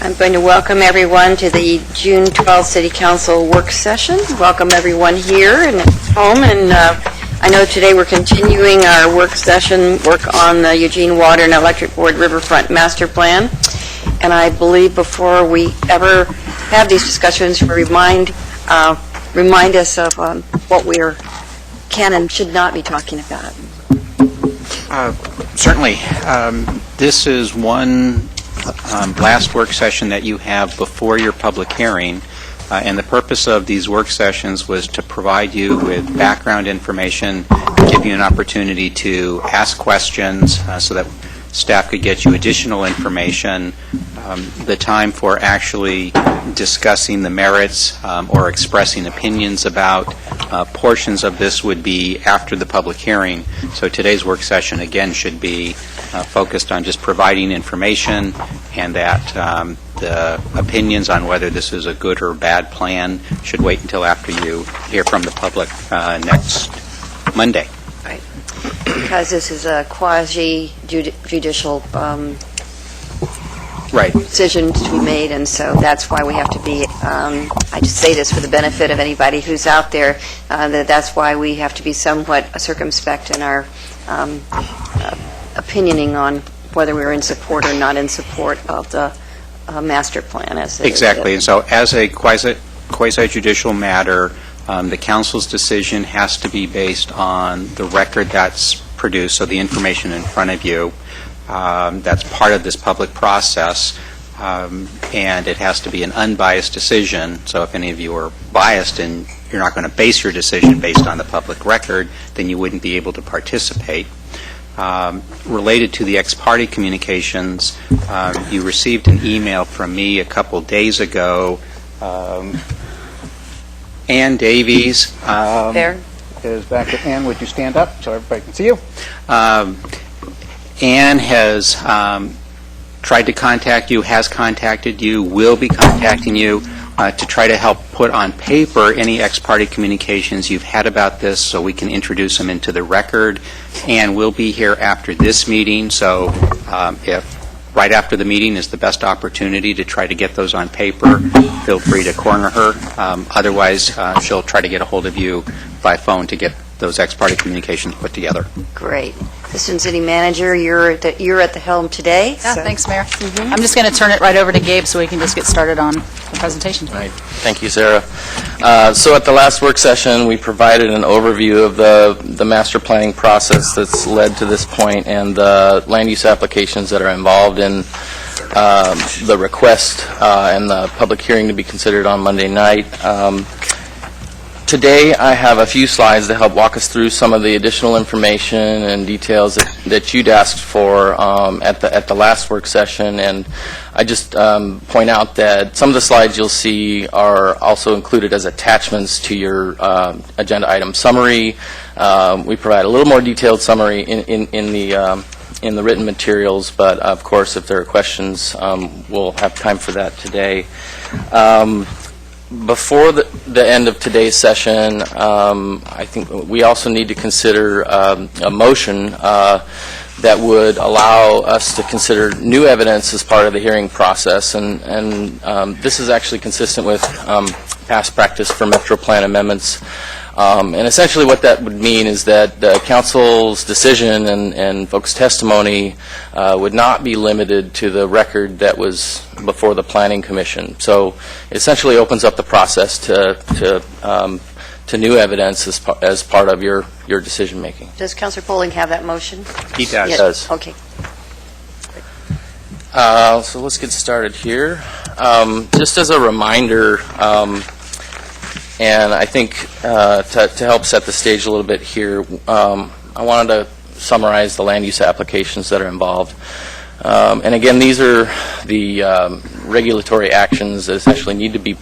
I'm going to welcome everyone to the June 12th City Council work session. Welcome everyone here and at home. And I know today we're continuing our work session, work on the Eugene Water and Electric Board Riverfront Master Plan. And I believe before we ever have these discussions, we remind us of what we can and should not be talking about. Certainly. This is one last work session that you have before your public hearing, and the purpose of these work sessions was to provide you with background information, give you an opportunity to ask questions so that staff could get you additional information. The time for actually discussing the merits or expressing opinions about portions of this would be after the public hearing. So today's work session, again, should be focused on just providing information, and that the opinions on whether this is a good or bad plan should wait until after you hear from the public next Monday. Right. Because this is a quasi-judicial decision to be made, and so that's why we have to be, I just say this for the benefit of anybody who's out there, that's why we have to be somewhat circumspect in our opinioning on whether we're in support or not in support of the master plan. Exactly, and so as a quasi-judicial matter, the council's decision has to be based on the record that's produced, so the information in front of you. That's part of this public process, and it has to be an unbiased decision. So if any of you are biased and you're not going to base your decision based on the public record, then you wouldn't be able to participate. Related to the ex-parte communications, you received an email from me a couple days ago. Ann Davies There. is back. Ann, would you stand up so everybody can see you? Ann has tried to contact you, has contacted you, will be contacting you to try to help put on paper any ex-parte communications you've had about this so we can introduce them into the record. Ann will be here after this meeting, so if right after the meeting is the best opportunity to try to get those on paper, feel free to corner her. Otherwise, she'll try to get a hold of you by phone to get those ex-parte communications put together. Great. Assistant City Manager, you're at the helm today. Yeah, thanks, Mayor. I'm just going to turn it right over to Gabe so we can just get started on the presentation. Right. Thank you, Sarah. So at the last work session, we provided an overview of the master planning process that's led to this point and the land use applications that are involved in the request and the public hearing to be considered on Monday night. Today, I have a few slides to help walk us through some of the additional information and details that you'd asked for at the last work session. And I just point out that some of the slides you'll see are also included as attachments to your agenda item summary. We provide a little more detailed summary in the written materials, but of course, if there are questions, we'll have time for that today. Before the end of today's session, I think we also need to consider a motion that would allow us to consider new evidence as part of the hearing process, and this is actually consistent with past practice for Metro Plan amendments. And essentially what that would mean is that the council's decision and folks' testimony would not be limited to the record that was before the Planning Commission. So it essentially opens up the process to new evidence as part of your decision making. Does Councilor Poling have that motion? He does. Yes. Does. Okay. So let's get started here. Just as a reminder, and I think to help set the stage a little bit here, I wanted to summarize the land use applications that are involved. And again, these are the regulatory actions that essentially need to be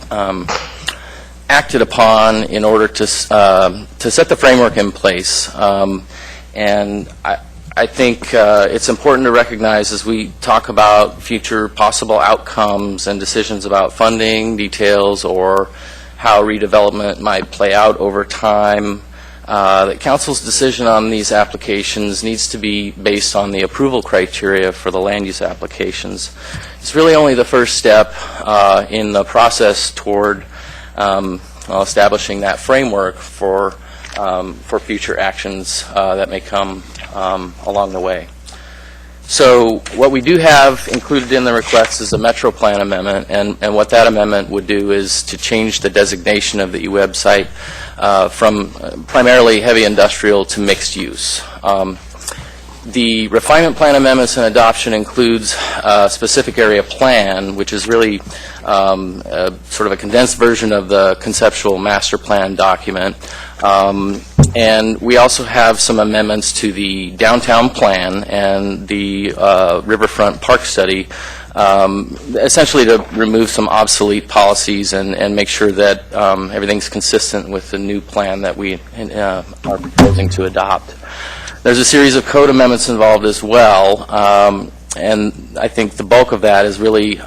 acted upon in order to set the framework in place. And I think it's important to recognize as we talk about future possible outcomes and decisions about funding details or how redevelopment might play out over time, that council's decision on these applications needs to be based on the approval criteria for the land use applications. It's really only the first step in the process toward establishing that framework for future actions that may come along the way. So what we do have included in the request is a Metro Plan amendment, and what that amendment would do is to change the designation of the e-website from primarily heavy industrial to mixed use. The refinement plan amendments and adoption includes a specific area plan, which is really sort of a condensed version of the conceptual master plan document. And we also have some amendments to the downtown plan and the riverfront park study, essentially to remove some obsolete policies and make sure that everything's consistent with the new plan that we are proposing to adopt. There's a series of code amendments involved as well, and I think the bulk of that is really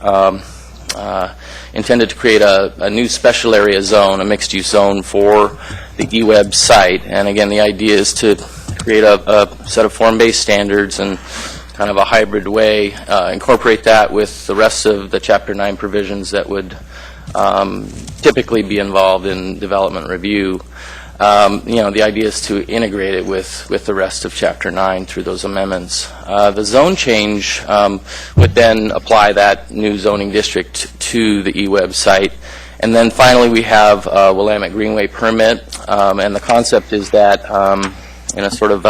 intended to create a new special area zone, a mixed-use zone for the eWeb site. And again, the idea is to create a set of form-based standards and kind of a hybrid way, incorporate that with the rest of the Chapter 9 provisions that would typically be involved in development review. The idea is to integrate it with the rest of Chapter 9 through those amendments. The zone change would then apply that new zoning district to the eWeb site. And then finally we have a Willamette Greenway permit, and the concept is that in a sort of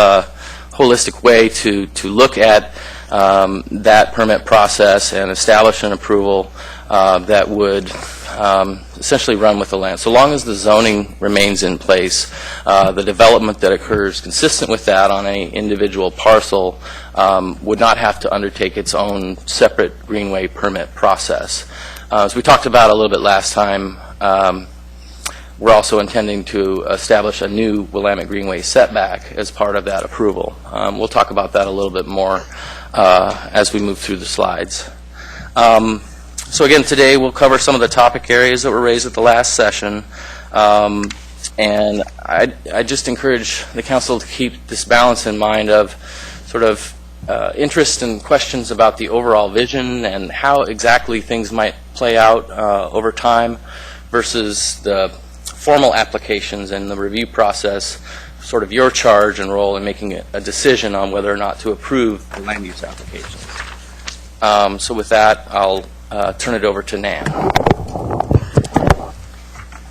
holistic way to look at that permit process and establish an approval that would essentially run with the land. So long as the zoning remains in place, the development that occurs consistent with that on an individual parcel would not have to undertake its own separate greenway permit process. As we talked about a little bit last time, we're also intending to establish a new Willamette Greenway setback as part of that approval. We'll talk about that a little bit more as we move through the slides. So again, today we'll cover some of the topic areas that were raised at the last session. And I just encourage the council to keep this balance in mind of sort of interest and questions about the overall vision and how exactly things might play out over time versus the formal applications and the review process, sort of your charge and role in making a decision on whether or not to approve the land use applications. So with that, I'll turn it over to Nan.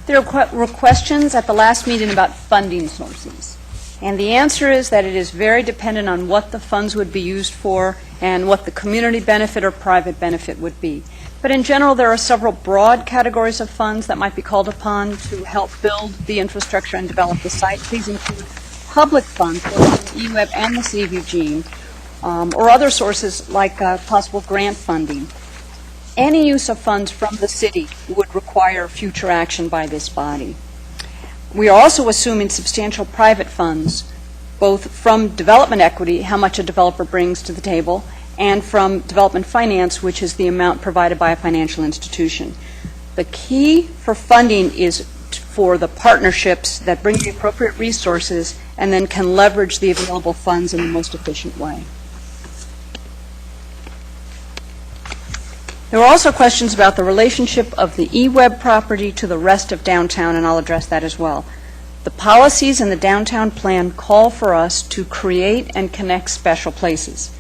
There were questions at the last meeting about funding sources. And the answer is that it is very dependent on what the funds would be used for and what the community benefit or private benefit would be. But in general, there are several broad categories of funds that might be called upon to help build the infrastructure and develop the site. These include public funds, both the eWeb and the City of Eugene, or other sources like possible grant funding. Any use of funds from the city would require future action by this body. We are also assuming substantial private funds, both from development equity, how much a developer brings to the table, and from development finance, which is the amount provided by a financial institution. The key for funding is for the partnerships that bring the appropriate resources and then can leverage the available funds in the most efficient way. There were also questions about the relationship of the eWeb property to the rest of downtown, and I'll address that as well. The policies in the downtown plan call for us to create and connect special places.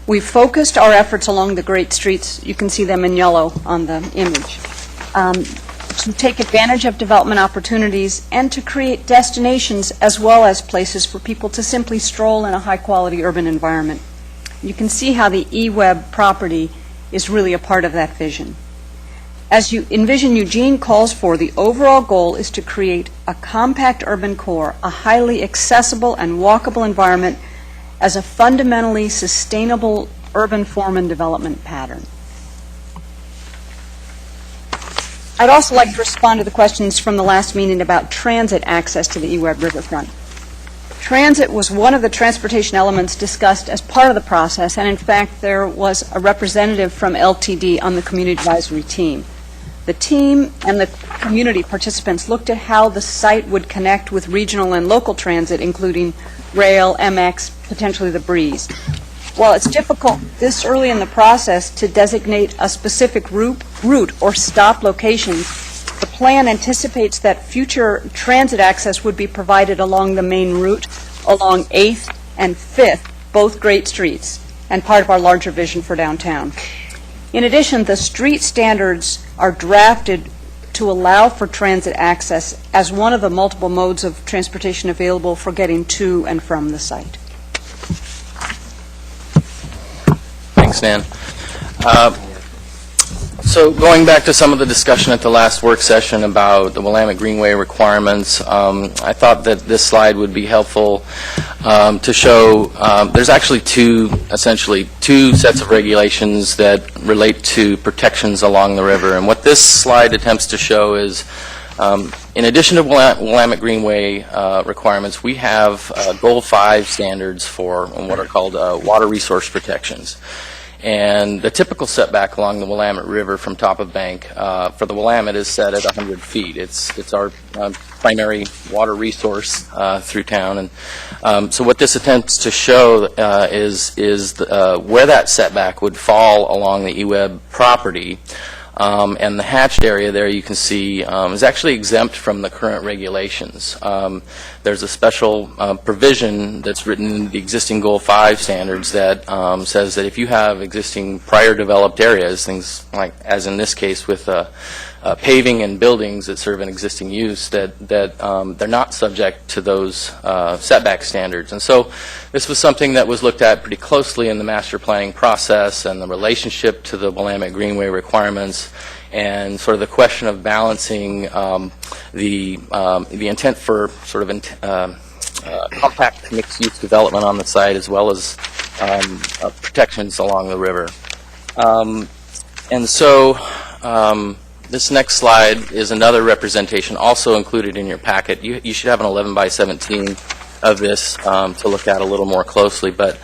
We've focused our efforts along the great streets, you can see them in yellow on the image, to take advantage of development opportunities and to create destinations as well as places for people to simply stroll in a high-quality urban environment. You can see how the eWeb property is really a part of that vision. As you envision Eugene calls for, the overall goal is to create a compact urban core, a highly accessible and walkable environment as a fundamentally sustainable urban form and development pattern. I'd also like to respond to the questions from the last meeting about transit access to the eWeb riverfront. Transit was one of the transportation elements discussed as part of the process, and in fact there was a representative from LTD on the community advisory team. The team and the community participants looked at how the site would connect with regional and local transit, including rail, MX, potentially the Breeze. While it's difficult this early in the process to designate a specific route or stop location, the plan anticipates that future transit access would be provided along the main route, along 8th and 5th, both great streets, and part of our larger vision for downtown. In addition, the street standards are drafted to allow for transit access as one of the multiple modes of transportation available for getting to and from the site. Thanks, Nan. So going back to some of the discussion at the last work session about the Willamette Greenway requirements, I thought that this slide would be helpful to show there's actually essentially two sets of regulations that relate to protections along the river. And what this slide attempts to show is, in addition to Willamette Greenway requirements, we have Goal 5 standards for what are called water resource protections. And the typical setback along the Willamette River from top of bank for the Willamette is set at 100 feet. It's our primary water resource through town. And so what this attempts to show is where that setback would fall along the eWeb property. And the hatched area there, you can see, is actually exempt from the current regulations. There's a special provision that's written in the existing Goal 5 standards that says that if you have existing prior developed areas, things like, as in this case with paving and buildings that serve an existing use, that they're not subject to those setback standards. And so this was something that was looked at pretty closely in the master planning process and the relationship to the Willamette Greenway requirements, and sort of the question of balancing the intent for sort of compact mixed-use development on the site, as well as protections along the river. And so this next slide is another representation also included in your packet. You should have an 11 by 17 of this to look at a little more closely, but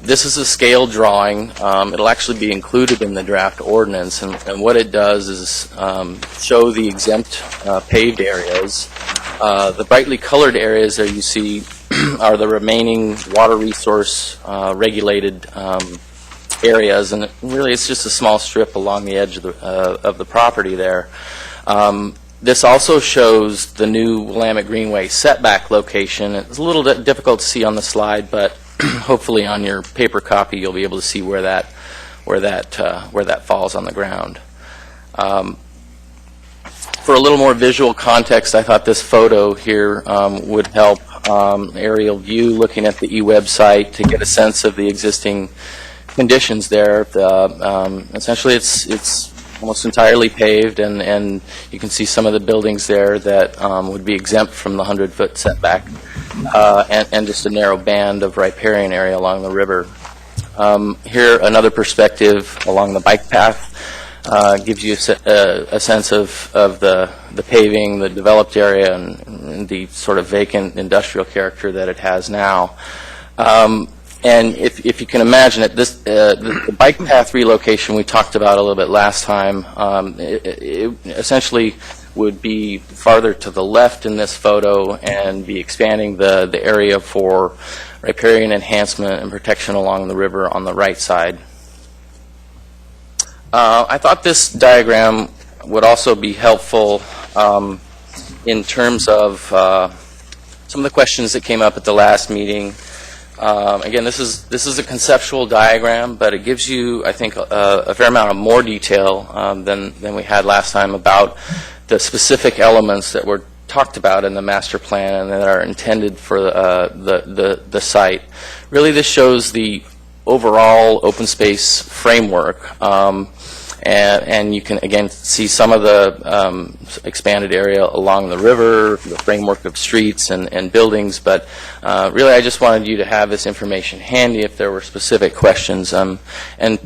this is a scale drawing. It'll actually be included in the draft ordinance, and what it does is show the exempt paved areas. The brightly colored areas there you see are the remaining water resource regulated areas, and really it's just a small strip along the edge of the property there. This also shows the new Willamette Greenway setback location. It's a little bit difficult to see on the slide, but hopefully on your paper copy you'll be able to see where that falls on the ground. For a little more visual context, I thought this photo here would help. Aerial view looking at the eWeb site to get a sense of the existing conditions there. Essentially it's almost entirely paved, and you can see some of the buildings there that would be exempt from the 100-foot setback, and just a narrow band of riparian area along the river. Here, another perspective along the bike path gives you a sense of the paving, the developed area, and the sort of vacant industrial character that it has now. And if you can imagine it, the bike path relocation we talked about a little bit last time, it essentially would be farther to the left in this photo and be expanding the area for riparian enhancement and protection along the river on the right side. I thought this diagram would also be helpful in terms of some of the questions that came up at the last meeting. Again, this is a conceptual diagram, but it gives you, I think, a fair amount of more detail than we had last time about the specific elements that were talked about in the master plan and that are intended for the site. Really, this shows the overall open space framework, and you can again see some of the expanded area along the river, the framework of streets and buildings, but really I just wanted you to have this information handy if there were specific questions. And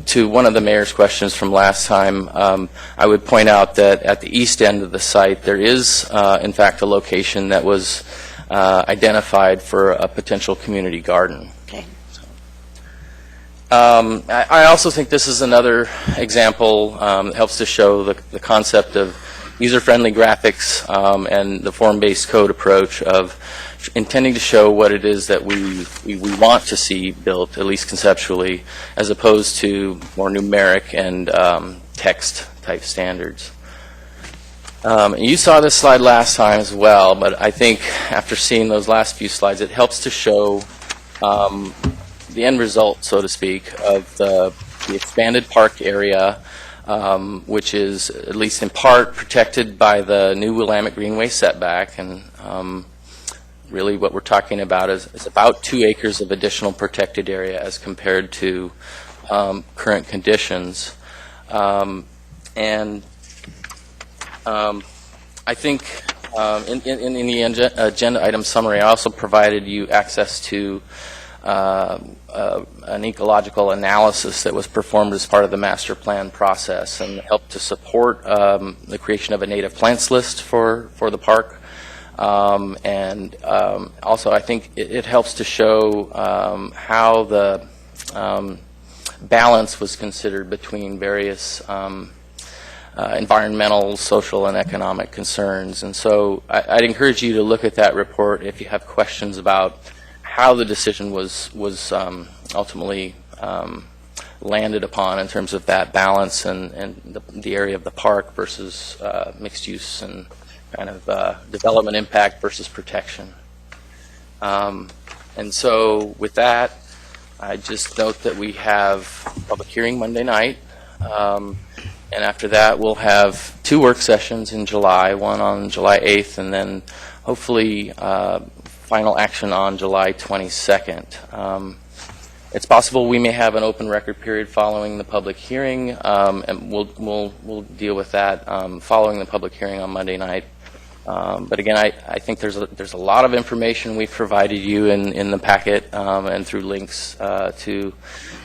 to one of the mayor's questions from last time, I would point out that at the east end of the site there is in fact a location that was identified for a potential community garden. Okay. I also think this is another example that helps to show the concept of user-friendly graphics and the form-based code approach of intending to show what it is that we want to see built, at least conceptually, as opposed to more numeric and text-type standards. You saw this slide last time as well, but I think after seeing those last few slides, it helps to show the end result, so to speak, of the expanded park area, which is at least in part protected by the new Willamette Greenway setback. And really what we're talking about is about 2 acres of additional protected area as compared to current conditions. I think in the agenda item summary, I also provided you access to an ecological analysis that was performed as part of the master plan process and helped to support the creation of a native plants list for the park. Also, I think it helps to show how the balance was considered between various environmental, social, and economic concerns. And so I'd encourage you to look at that report if you have questions about how the decision was ultimately landed upon in terms of that balance and the area of the park versus mixed use and kind of development impact versus protection. And so with that, I just note that we have a public hearing Monday night. And after that, we'll have 2 work sessions in July, one on July 8th, and then hopefully final action on July 22nd. It's possible we may have an open record period following the public hearing, and we'll deal with that following the public hearing on Monday night. But again, I think there's a lot of information we've provided you in the packet and through links to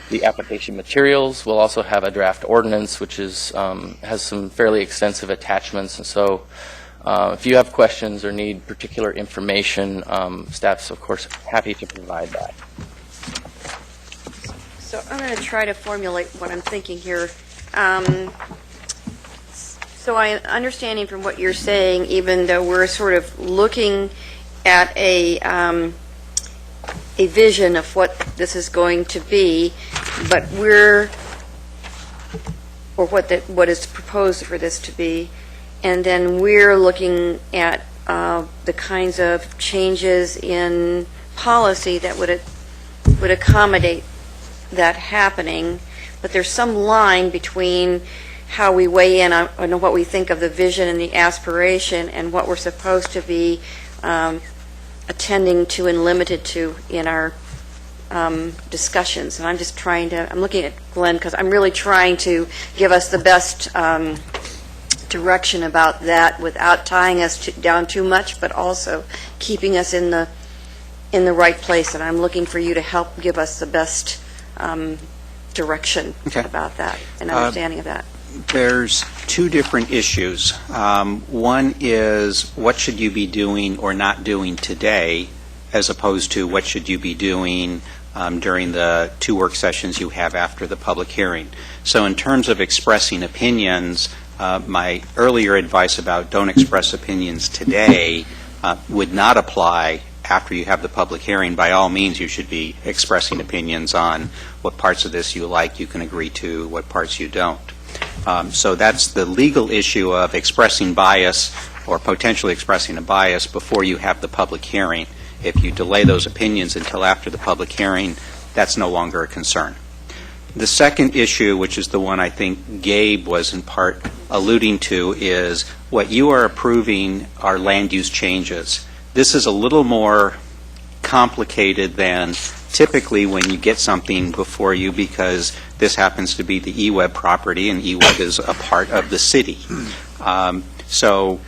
the application materials. We'll also have a draft ordinance, which is has some fairly extensive attachments. And so if you have questions or need particular information, staff's, of course, happy to provide that. So I'm going to try to formulate what I'm thinking here. So I understanding from what you're saying, even though we're sort of looking at a vision of what this is going to be, but what is proposed for this to be, and then we're looking at the kinds of changes in policy that would accommodate that happening, but there's some line between how we weigh in on what we think of the vision and the aspiration and what we're supposed to be attending to and limited to in our discussions. And I'm just I'm looking at Glenn because I'm really trying to give us the best direction about that without tying us down too much, but also keeping us in the right place. And I'm looking for you to help give us the best direction about that and understanding of that. There's 2 different issues. One is what should you be doing or not doing today, as opposed to what should you be doing during the 2 work sessions you have after the public hearing. So in terms of expressing opinions, my earlier advice about don't express opinions today would not apply after you have the public hearing. By all means, you should be expressing opinions on what parts of this you like, you can agree to, what parts you don't. So that's the legal issue of expressing bias or potentially expressing a bias before you have the public hearing. If you delay those opinions until after the public hearing, that's no longer a concern. The second issue, which is the one I think Gabe was in part alluding to, is what you are approving are land use changes. This is a little more complicated than typically when you get something before you, because this happens to be the eWeb property, and eWeb is a part of the city. So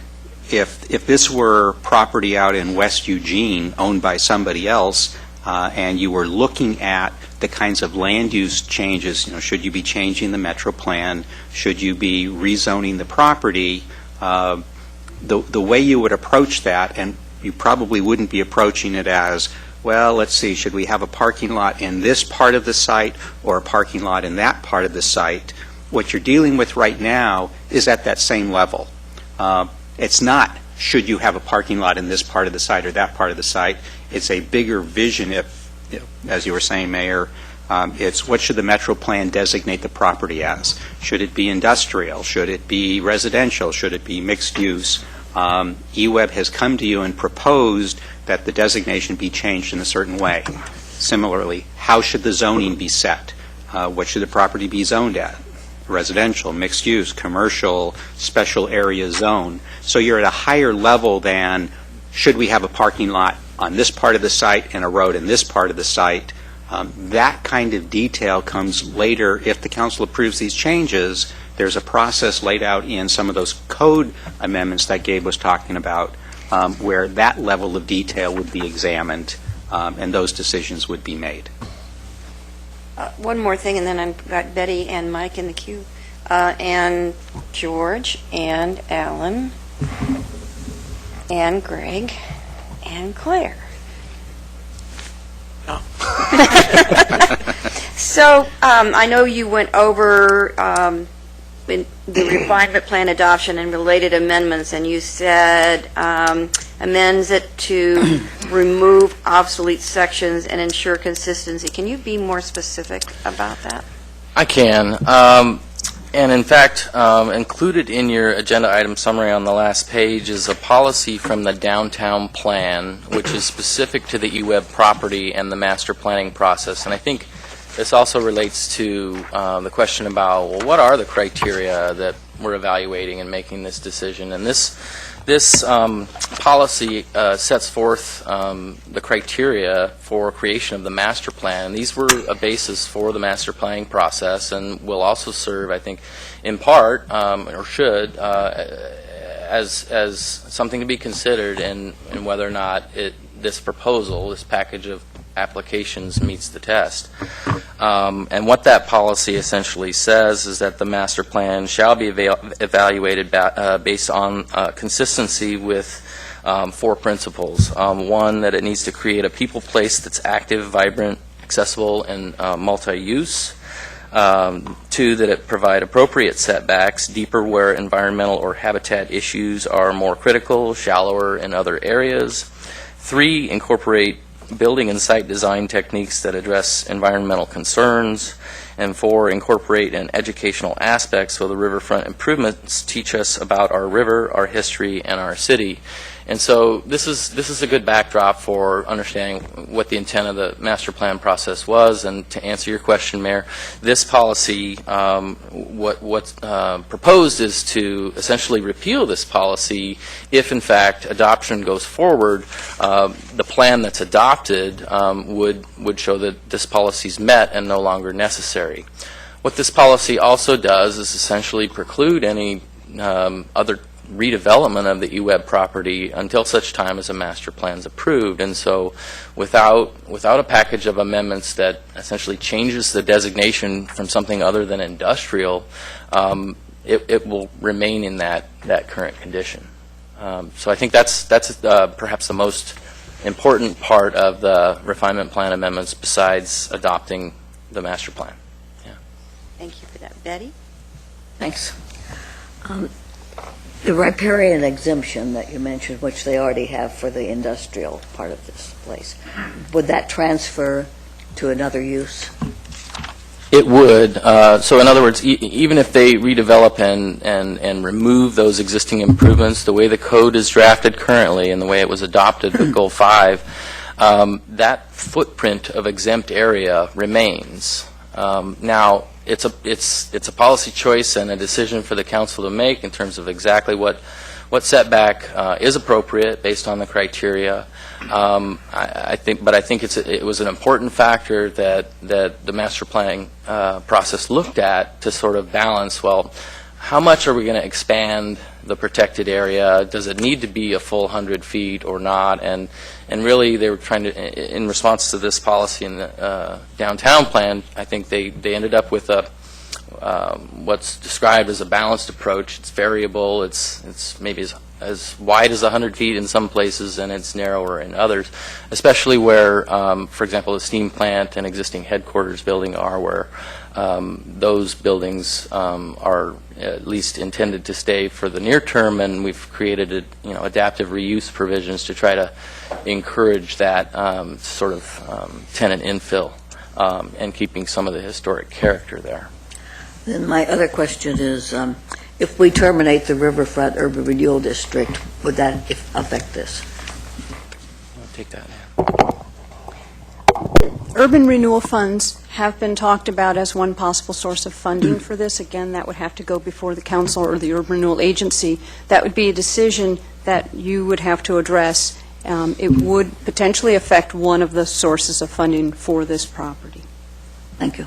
if this were property out in West Eugene owned by somebody else, and you were looking at the kinds of land use changes, should you be changing the metro plan, should you be rezoning the property, the way you would approach that, and you probably wouldn't be approaching it as well, let's see, should we have a parking lot in this part of the site or a parking lot in that part of the site? What you're dealing with right now is at that same level. It's not, should you have a parking lot in this part of the site or that part of the site? It's a bigger vision, as you were saying, Mayor. It's what should the Metro Plan designate the property as? Should it be industrial? Should it be residential? Should it be mixed use? EWEB has come to you and proposed that the designation be changed in a certain way. Similarly, how should the zoning be set? What should the property be zoned at? Residential, mixed use, commercial, special area zone. So you're at a higher level than should we have a parking lot on this part of the site and a road in this part of the site. That kind of detail comes later. If the council approves these changes, there's a process laid out in some of those code amendments that Gabe was talking about, where that level of detail would be examined and those decisions would be made. One more thing, and then I've got Betty and Mike in the queue, and George, and Alan, and Greg, and Claire. So I know you went over the refinement plan adoption and related amendments, and you said amends it to remove obsolete sections and ensure consistency. Can you be more specific about that? I can. And in fact, included in your agenda item summary on the last page is a policy from the downtown plan, which is specific to the EWEB property and the master planning process. And I think this also relates to the question about, well, what are the criteria that we're evaluating in making this decision? And this policy sets forth the criteria for creation of the master plan. These were a basis for the master planning process and will also serve, I think, in part, or should, as something to be considered in whether or not this proposal, this package of applications meets the test. And what that policy essentially says is that the master plan shall be evaluated based on consistency with 4 principles. One, that it needs to create a people place that's active, vibrant, accessible, and multi-use. 2, that it provide appropriate setbacks, deeper where environmental or habitat issues are more critical, shallower in other areas. 3, incorporate building and site design techniques that address environmental concerns. And 4, incorporate an educational aspect so the riverfront improvements teach us about our river, our history, and our city. And so this is a good backdrop for understanding what the intent of the master plan process was. And to answer your question, Mayor, this policy, what's proposed is to essentially repeal this policy if, in fact, adoption goes forward. The plan that's adopted would show that this policy is met and no longer necessary. What this policy also does is essentially preclude any other redevelopment of the EWEB property until such time as a master plan is approved. And so without a package of amendments that essentially changes the designation from something other than industrial, it will remain in that current condition. So I think that's perhaps the most important part of the refinement plan amendments besides adopting the master plan. Yeah. Thank you for that. Betty? Thanks. The riparian exemption that you mentioned, which they already have for the industrial part of this place, would that transfer to another use? It would. So in other words, even if they redevelop and remove those existing improvements, the way the code is drafted currently and the way it was adopted with Goal 5, that footprint of exempt area remains. Now, it's a policy choice and a decision for the council to make in terms of exactly what setback is appropriate based on the criteria. I think it was an important factor that the master planning process looked at to sort of balance, well, how much are we going to expand the protected area? Does it need to be a full 100 feet or not? And really, they were trying to, in response to this policy in the downtown plan, I think they ended up with what's described as a balanced approach. It's variable. It's maybe as as wide as 100 feet in some places, and it's narrower in others, especially where, for example, the steam plant and existing headquarters building are, where those buildings are at least intended to stay for the near term, and we've created adaptive reuse provisions to try to encourage that sort of tenant infill and keeping some of the historic character there. Then my other question is, if we terminate the Riverfront Urban Renewal District, would that affect this? I'll take that. Urban renewal funds have been talked about as one possible source of funding for this. Again, that would have to go before the council or the urban renewal agency. That would be a decision that you would have to address. It would potentially affect one of the sources of funding for this property. Thank you.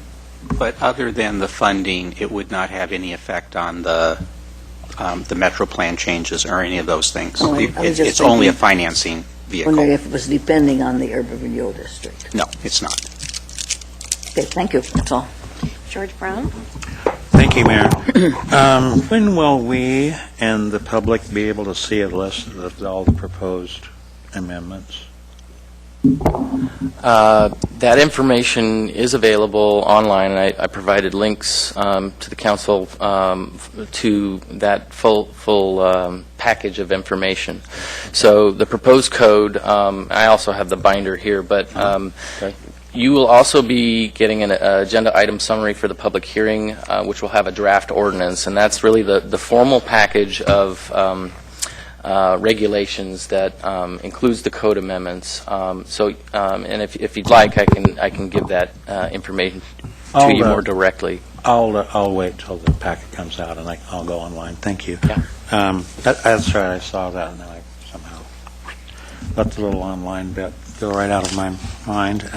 But other than the funding, it would not have any effect on the Metro Plan changes or any of those things. Oh, I was just It's only a thinking- financing vehicle. Wondering if it was depending on the Urban Renewal District. No, it's not. Okay, thank you, that's all. George Brown? Thank you, Mayor. When will we and the public be able to see a list of all the proposed amendments? That information is available online, and I provided links to the council to that full package of information. So the proposed code, I also have the binder here, but Okay. you will also be getting an agenda item summary for the public hearing, which will have a draft ordinance, and that's really the formal package of regulations that includes the code amendments. And if you'd like, I can give that information to you more directly. I'll wait till the packet comes out and I'll go online. Thank you. Yeah. That's right, I saw that and then I somehow let the little online bit go right out of my mind.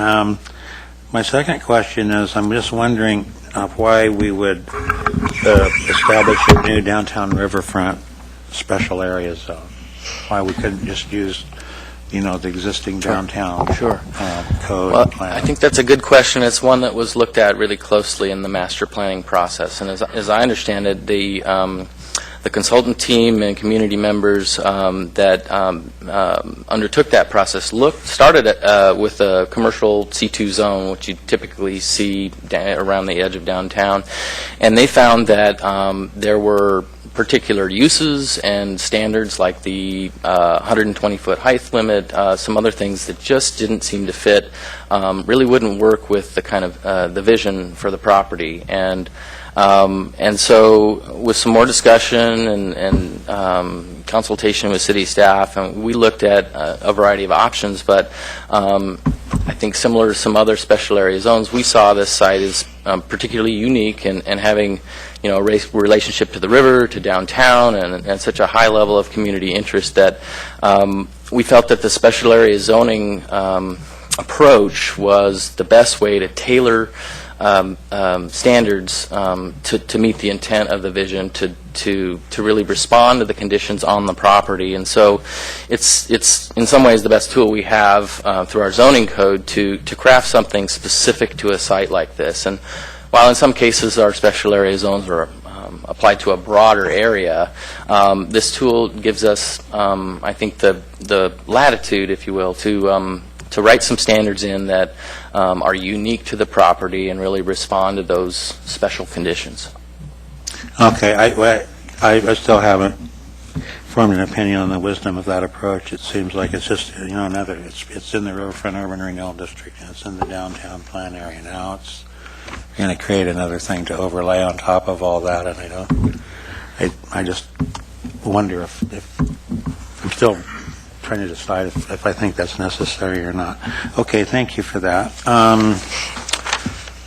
My second question is, I'm just wondering why we would establish a new downtown riverfront special area zone. Why we couldn't just use, the existing downtown Sure. Code Well, plan. I think that's a good question. It's one that was looked at really closely in the master planning process. And as I understand it, the consultant team and community members that undertook that process started with a commercial C2 zone, which you typically see around the edge of downtown. And they found that there were particular uses and standards like the 120-foot height limit, some other things that just didn't seem to fit, really wouldn't work with the kind of the vision for the property. And so with some more discussion and consultation with city staff, and we looked at a variety of options, but I think similar to some other special area zones, we saw this site as particularly unique and having a relationship to the river, to downtown, and such a high level of community interest that we felt that the special area zoning approach was the best way to tailor standards to meet the intent of the vision, to really respond to the conditions on the property. And so it's in some ways the best tool we have through our zoning code to craft something specific to a site like this. And while in some cases our special area zones are applied to a broader area, this tool gives us, I think, the latitude, if you will, to write some standards in that are unique to the property and really respond to those special conditions. Okay, I still haven't formed an opinion on the wisdom of that approach. It seems like it's just, another, it's in the Riverfront Urban Renewal District, and it's in the downtown plan area. Now it's going to create another thing to overlay on top of all that, and I just wonder if I'm still trying to decide if I think that's necessary or not. Okay, thank you for that.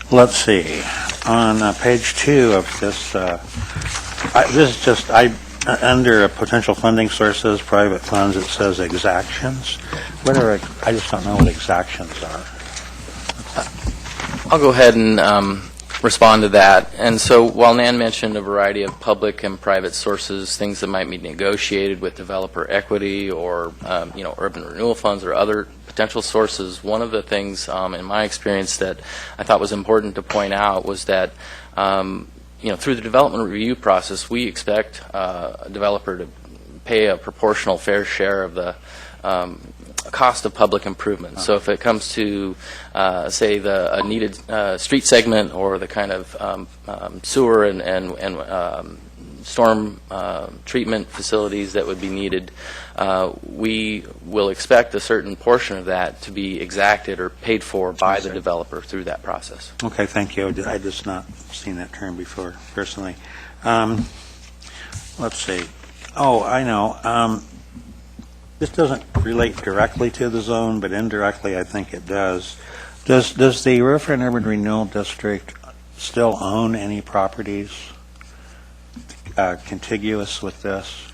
Let's see. On page 2 of this, this is just, under potential funding sources, private funds, it says exactions. I just don't know what exactions are. I'll go ahead and respond to that. And so while Nan mentioned a variety of public and private sources, things that might be negotiated with developer equity or urban renewal funds or other potential sources, one of the things in my experience that I thought was important to point out was that through the development review process, we expect a developer to pay a proportional fair share of the cost of public improvement. So if it comes to, say, a needed street segment or the kind of sewer and storm treatment facilities that would be needed, we will expect a certain portion of that to be exacted or paid for by the developer through that process. Okay, thank you. I just not seen that term before, personally. Let's see. Oh, I know. This doesn't relate directly to the zone, but indirectly I think it does. Does the Riverfront Urban Renewal District still own any properties contiguous with this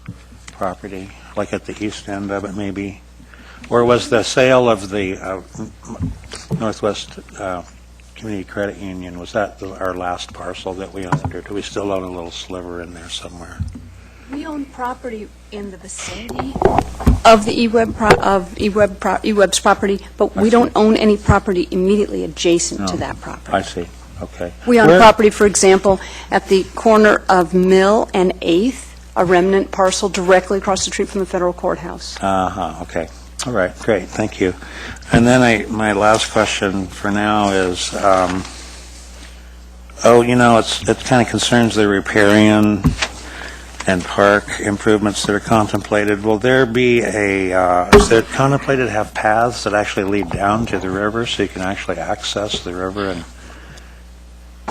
property, like at the east end of it maybe? Or was the sale of the Northwest Community Credit Union, was that our last parcel that we owned, or do we still own a little sliver in there somewhere? We own property in the vicinity of the eWeb's property, but we don't own any property immediately adjacent to that property. I see, okay. We own Where- property, for example, at the corner of Mill and 8th, a remnant parcel directly across the street from the federal courthouse. Okay. All right, great, thank you. And then my last question for now is, it kind of concerns the riparian and park improvements that are contemplated. Will there be is it contemplated to have paths that actually lead down to the river so you can actually access the river and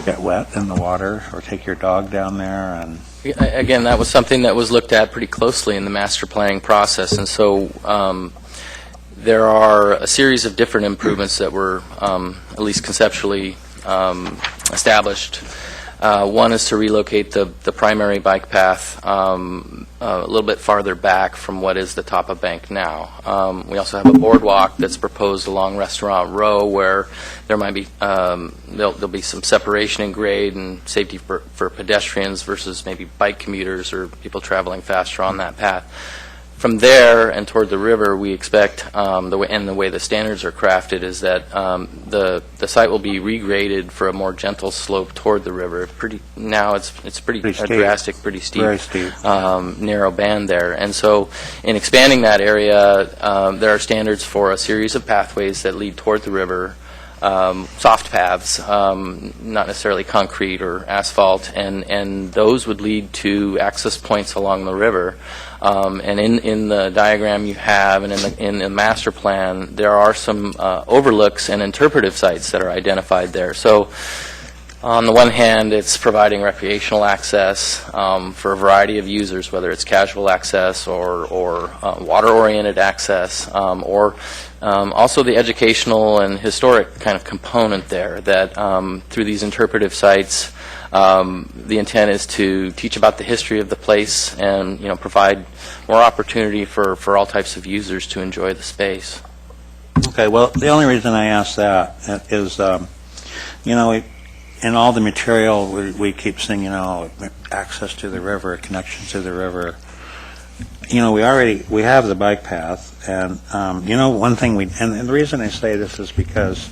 get wet in the water, or take your dog down there? And Again, that was something that was looked at pretty closely in the master planning process, and so there are a series of different improvements that were, at least conceptually, established. One is to relocate the primary bike path a little bit farther back from what is the top of Bank now. We also have a boardwalk that's proposed along Restaurant Row, where there might be there'll be some separation in grade and safety for pedestrians versus maybe bike commuters or people traveling faster on that path. From there and toward the river, we expect, the way the standards are crafted is that the site will be regraded for a more gentle slope toward the river. Now it's pretty steep. drastic, pretty steep, Very steep. narrow band there. And so in expanding that area, there are standards for a series of pathways that lead toward the river, soft paths, not necessarily concrete or asphalt, and those would lead to access points along the river. And in the diagram you have, and in the master plan, there are some overlooks and interpretive sites that are identified there. So on the one hand, it's providing recreational access for a variety of users, whether it's casual access or water-oriented access, or also the educational and historic kind of component there, that through these interpretive sites, the intent is to teach about the history of the place and, provide more opportunity for all types of users to enjoy the space. Okay, well, the only reason I ask that is, in all the material, we keep saying, access to the river, connection to the river. We have the bike path, and, one thing and the reason I say this is because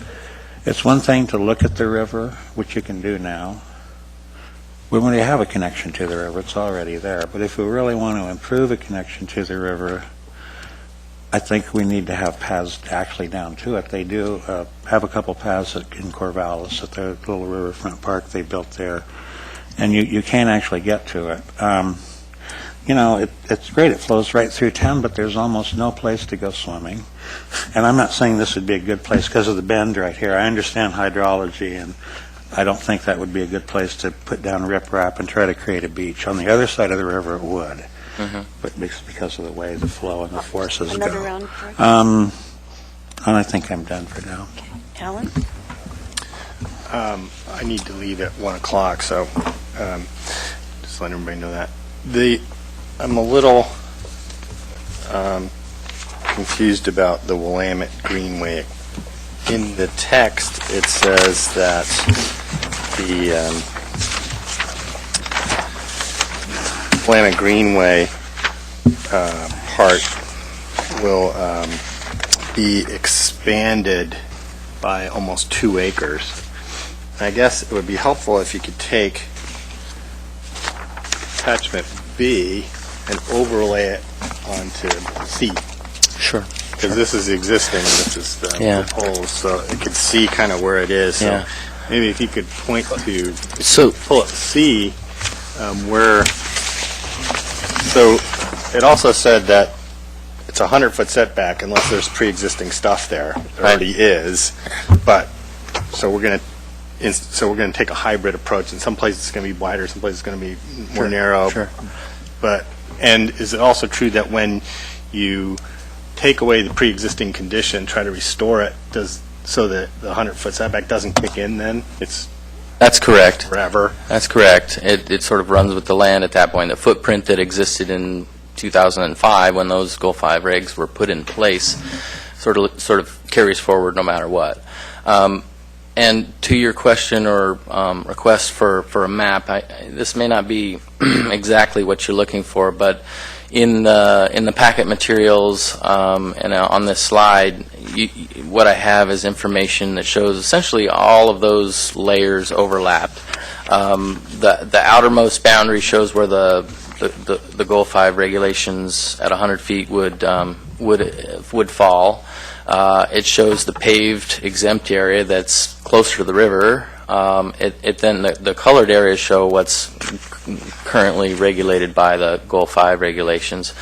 it's one thing to look at the river, which you can do now. When we have a connection to the river, it's already there. But if we really want to improve a connection to the river, I think we need to have paths actually down to it. They do have a couple paths in Corvallis at the little riverfront park they built there, and you can't actually get to it. It's great. It flows right through town, but there's almost no place to go swimming. And I'm not saying this would be a good place because of the bend right here. I understand hydrology, and I don't think that would be a good place to put down riprap and try to create a beach. On the other side of the river, it would. But because of the way the flow and the forces Another go. round, correct? And I think I'm done for now. Alan? I need to leave at 1 o'clock, so just let everybody know that. I'm a little confused about the Willamette Greenway. In the text, it says that the Willamette Greenway part will be expanded by almost 2 acres. I guess it would be helpful if you could take attachment B and overlay it onto C. Sure. Because this is existing, this is the Yeah. proposed, so it could see kind of where it is. So Yeah. maybe if you could point to, So, pull up C, where, so it also said that it's a 100-foot setback unless there's pre-existing stuff there. There Right. already is, but, so we're going to take a hybrid approach. In some places it's going to be wider, some places it's going to be more narrow. Sure. But, and is it also true that when you take away the pre-existing condition, try to restore it, so that the 100-foot setback doesn't kick in then? It's that's correct. forever? That's correct. It sort of runs with the land at that point. The footprint that existed in 2005, when those Goal 5 regs were put in place, sort of carries forward no matter what. And to your question or request for a map, this may not be exactly what you're looking for, but in the packet materials and on this slide, what I have is information that shows essentially all of those layers overlapped. The outermost boundary shows where the Goal 5 regulations at 100 feet would fall. It shows the paved exempt area that's closer to the river. Then the colored areas show what's currently regulated by the Goal 5 regulations.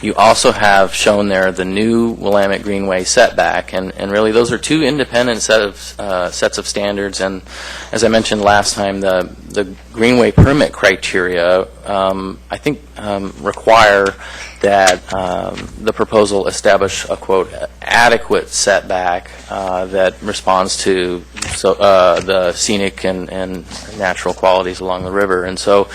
You also have shown there the new Willamette Greenway setback, and really those are two independent sets of standards. And as I mentioned last time, the Greenway permit criteria, I think, require that the proposal establish a, quote, adequate setback that responds to the scenic and natural qualities along the river. And so,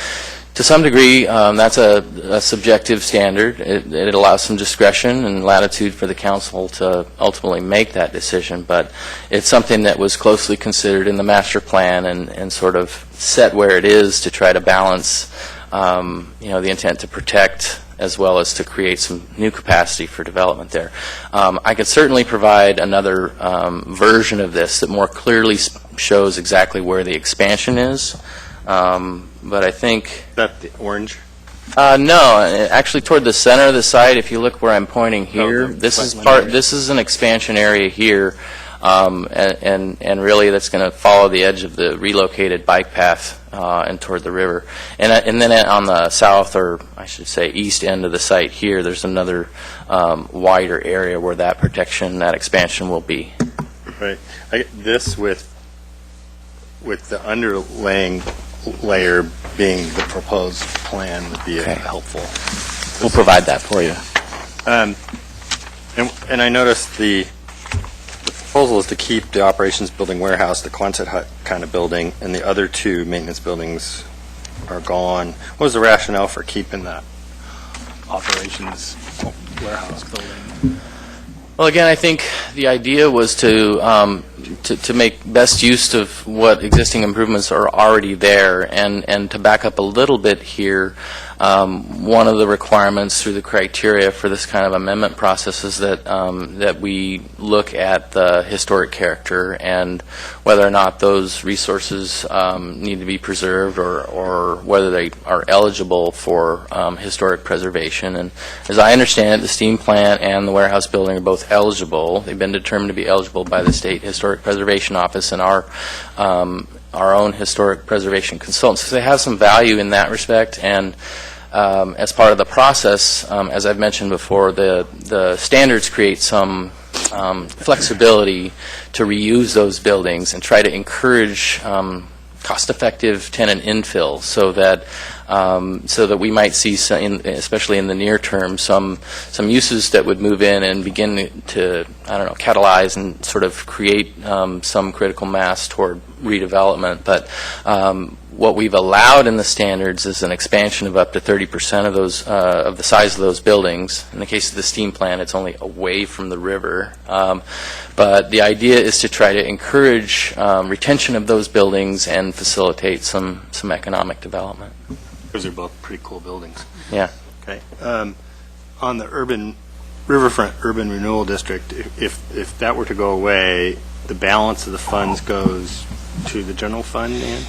to some degree, that's a subjective standard. It allows some discretion and latitude for the council to ultimately make that decision, but it's something that was closely considered in the master plan and sort of set where it is to try to balance the intent to protect as well as to create some new capacity for development there. I could certainly provide another version of this that more clearly shows exactly where the expansion is. But I think... Is that the orange? No, actually toward the center of the site, if you look where I'm pointing here, this is an expansion area here, and really that's going to follow the edge of the relocated bike path and toward the river. And then on the south, or I should say east end of the site here, there's another wider area where that protection, that expansion will be. Right. This with the underlaying layer being the proposed plan would be helpful. We'll provide that for you. And I noticed the proposal is to keep the operations building warehouse, the Quonset hut kind of building, and the other two maintenance buildings are gone. What was the rationale for keeping that operations warehouse building? Well, again, I think the idea was to make best use of what existing improvements are already there, and to back up a little bit here, one of the requirements through the criteria for this kind of amendment process is that we look at the historic character and whether or not those resources need to be preserved or whether they are eligible for historic preservation. And as I understand it, the steam plant and the warehouse building are both eligible. They've been determined to be eligible by the State Historic Preservation Office and our own historic preservation consultants. So they have some value in that respect, and as part of the process, as I've mentioned before, the standards create some flexibility to reuse those buildings and try to encourage cost-effective tenant infill, so that we might see, especially in the near term, some uses that would move in and begin to, catalyze and sort of create some critical mass toward redevelopment. But what we've allowed in the standards is an expansion of up to 30% of those of the size of those buildings. In the case of the steam plant, it's only away from the river. But the idea is to try to encourage retention of those buildings and facilitate some economic development. Those are both pretty cool buildings. Yeah. Okay. On the Riverfront Urban Renewal District, if that were to go away, the balance of the funds goes to the general fund, Ann?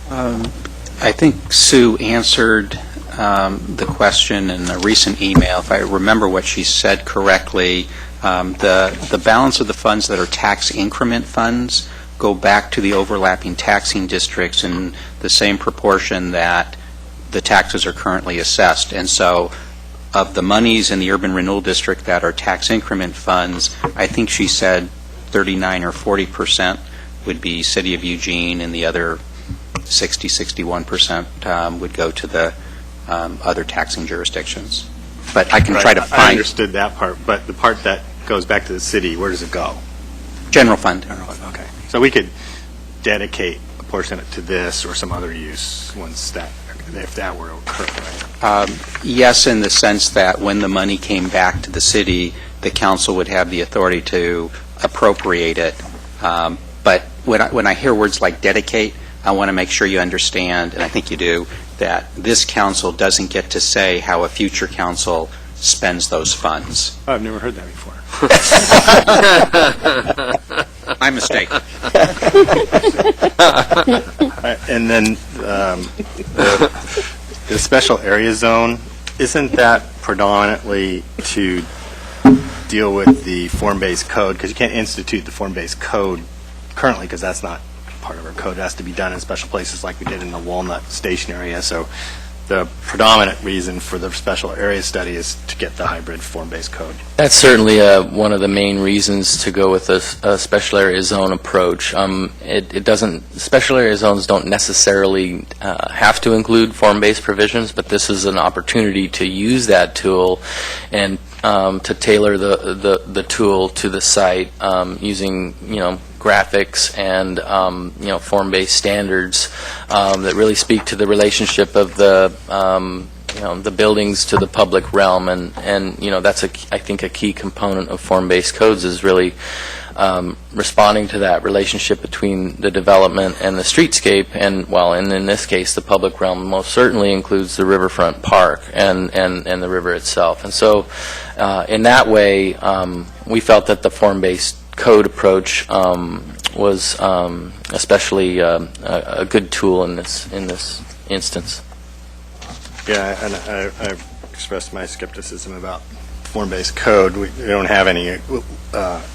I think Sue answered the question in a recent email, if I remember what she said correctly, the balance of the funds that are tax increment funds go back to the overlapping taxing districts in the same proportion that the taxes are currently assessed. And so of the monies in the urban renewal district that are tax increment funds, I think she said 39 or 40% would be City of Eugene, and the other 61% would go to the other taxing jurisdictions. But I can try to I find understood that part, but the part that goes back to the city, where does it go? general fund. Okay. So we could dedicate a portion of it to this or some other use once that, if that were to occur, right? Yes, in the sense that when the money came back to the city, the council would have the authority to appropriate it. But when I hear words like dedicate, I want to make sure you understand, and I think you do, that this council doesn't get to say how a future council spends those funds. I've never heard that before. My mistake. And then the special area zone, isn't that predominantly to deal with the form-based code? Because you can't institute the form-based code currently, because that's not part of our code. It has to be done in special places like we did in the Walnut Station area. So the predominant reason for the special area study is to get the hybrid form-based code. That's certainly one of the main reasons to go with a special area zone approach. It doesn't, special area zones don't necessarily have to include form-based provisions, but this is an opportunity to use that tool and to tailor the tool to the site using, graphics and form-based standards that really speak to the relationship of the the buildings to the public realm, and that's I think a key component of form-based codes is really responding to that relationship between the development and the streetscape, and in this case the public realm most certainly includes the riverfront park and the river itself. And so in that way we felt that the form-based code approach was especially a good tool in this instance. Yeah, and I expressed my skepticism about form-based code. We don't have any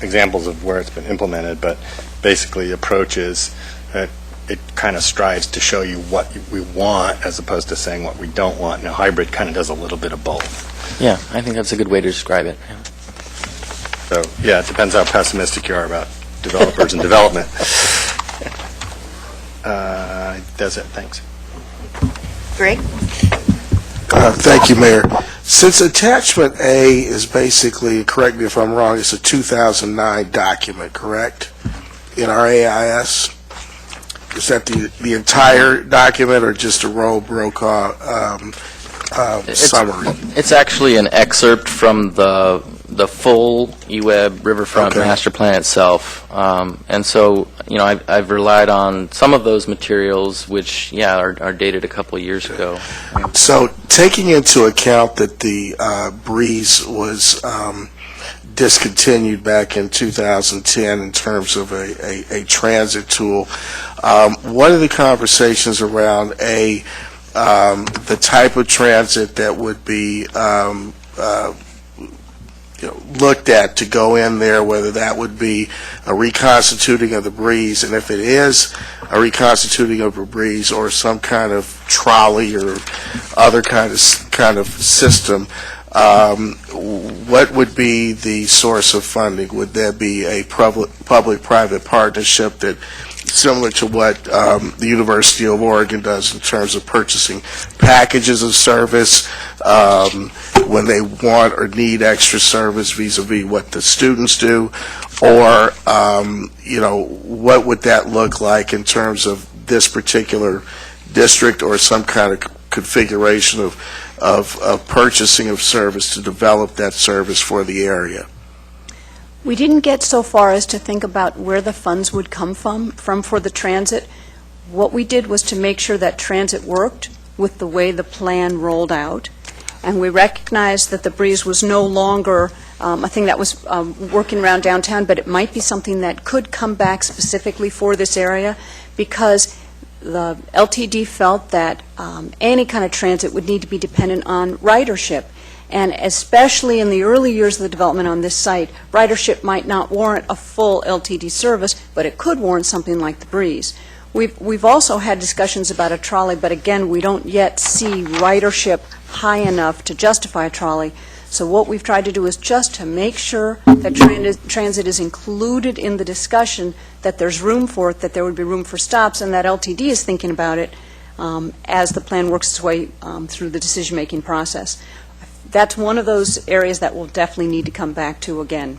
examples of where it's been implemented, but basically the approach is that it kind of strives to show you what we want as opposed to saying what we don't want. Now, hybrid kind of does a little bit of both. Yeah, I think that's a good way to describe it. Yeah. So, yeah, it depends how pessimistic you are about developers and development. That's it. Thanks. Greg? Thank you, Mayor. Since Attachment A is basically, correct me if I'm wrong, it's a 2009 document, correct, in our AIS? Is that the entire document or just a Roe Brokaw summary? It's actually an excerpt from the full UWeb Riverfront Master Plan itself, and so I've relied on some of those materials, which are dated a couple of years ago. So, taking into account that the Breeze was discontinued back in 2010 in terms of a transit tool, what are the conversations around the type of transit that would be looked at to go in there, whether that would be a reconstituting of the Breeze, and if it is a reconstituting of a Breeze or some kind of trolley or other kind of system, what would be the source of funding? Would there be a public-private partnership that, similar to what the University of Oregon does in terms of purchasing packages of service when they want or need extra service vis-a-vis what the students do, or what would that look like in terms of this particular district or some kind of configuration of purchasing of service to develop that service for the area? We didn't get so far as to think about where the funds would come from for the transit. What we did was to make sure that transit worked with the way the plan rolled out, and we recognized that the Breeze was no longer a thing that was working around downtown, but it might be something that could come back specifically for this area, because the LTD felt that any kind of transit would need to be dependent on ridership. And especially in the early years of the development on this site, ridership might not warrant a full LTD service, but it could warrant something like the Breeze. We've also had discussions about a trolley, but again, we don't yet see ridership high enough to justify a trolley. So what we've tried to do is just to make sure that transit is included in the discussion, that there's room for it, that there would be room for stops, and that LTD is thinking about it as the plan works its way through the decision-making process. That's one of those areas that we'll definitely need to come back to again.